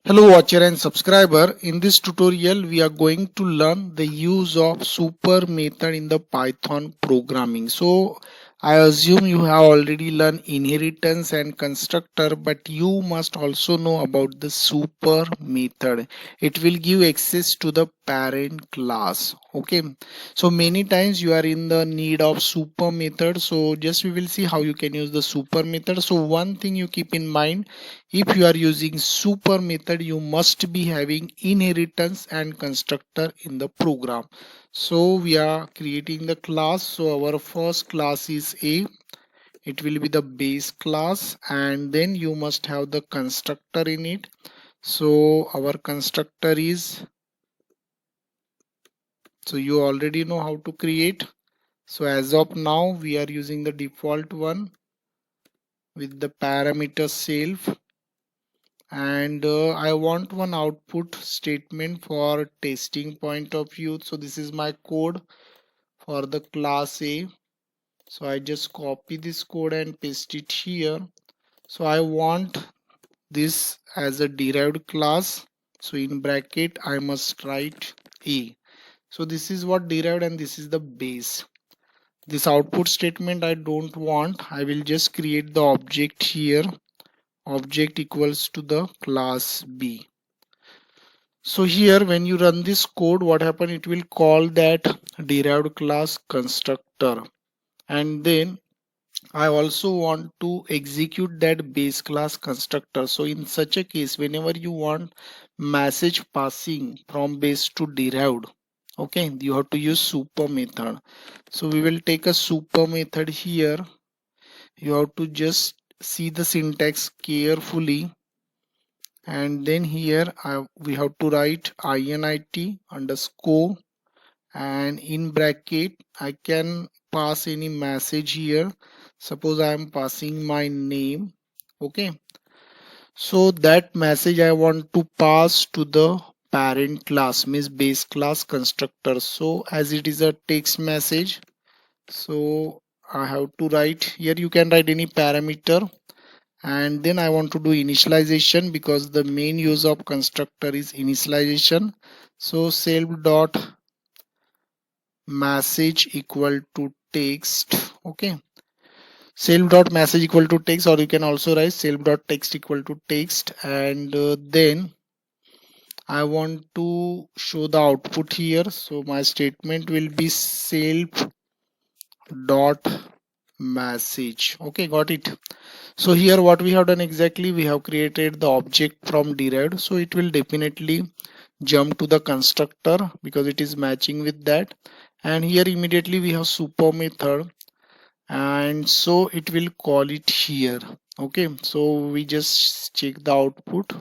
Hello watcher and subscriber. In this tutorial we are going to learn the use of super method in the Python programming. So I assume you have already learned inheritance and constructor, but you must also know about the super method. It will give access to the parent class. Okay, so many times you are in the need of super method, so just we will see how you can use the super method. So one thing you keep in mind, if you are using super method, you must be having inheritance and constructor in the program. So we are creating the class. So our first class is A. It will be the base class, and then you must have the constructor in it. So our constructor is, so you already know how to create. So as of now we are using the default one with the parameter self, and I want one output statement for testing point of view. So this is my code for the class A. So I just copy this code and paste it here. So I want this as a derived class. So in bracket I must write A. So this is what derived and this is the base. This output statement I don't want. I will just create the object here. Object equals to the class B. So here when you run this code, what happen, it will call that derived class constructor, and then I also want to execute that base class constructor. So in such a case, whenever you want message passing from base to derived, okay, you have to use super method. So we will take a super method here. You have to just see the syntax carefully, and then here we have to write init underscore, and in bracket I can pass any message here. Suppose I am passing my name. Okay, so that message I want to pass to the parent class, means base class constructor. So as it is a text message, so I have to write here, you can write any parameter, and then I want to do initialization because the main use of constructor is initialization. So self dot message equal to text. Okay, self dot message equal to text, or you can also write self dot text equal to text, and then I want to show the output here. So my statement will be self dot message. Okay, got it. So here what we have done exactly, we have created the object from derived, so it will definitely jump to the constructor because it is matching with that. And here immediately we have super method, and so it will call it here. Okay, so we just check the output.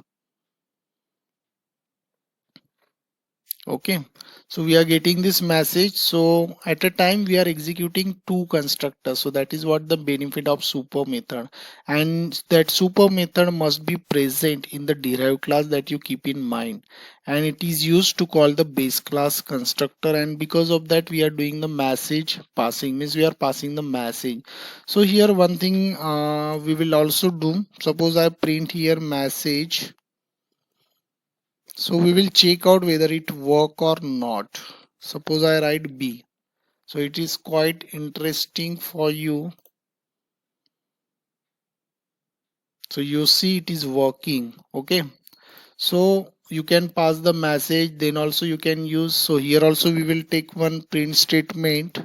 Okay, so we are getting this message. So at a time we are executing two constructors, so that is what the benefit of super method, and that super method must be present in the derived class, that you keep in mind, and it is used to call the base class constructor. And because of that we are doing the message passing, means we are passing the message. So here one thing we will also do, suppose I print here message, so we will check out whether it work or not. Suppose I write B. So it is quite interesting for you. So you see it is working. Okay. So you can pass the message, then also you can use. So here also we will take one print statement.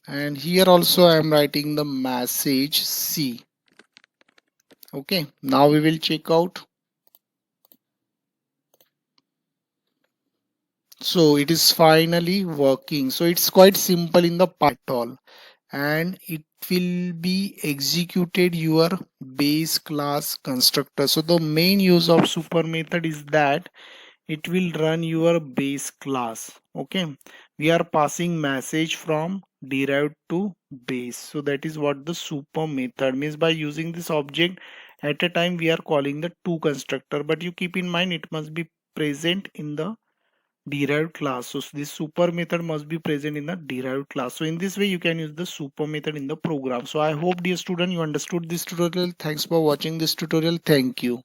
And here also I am writing the message C. Okay. Now we will check out. So it is finally working. So it's quite simple in the Python, and it will be executed your base class constructor. So the main use of super method is that it will run your base class. Okay, we are passing message from derived to base, so that is what the super method means. By using this object at a time we are calling the two constructor, but you keep in mind it must be present in the derived class. So this super method must be present in the derived class. So in this way you can use the super method in the program. So I hope, dear student, you understood this tutorial. Thanks for watching this tutorial. Thank you.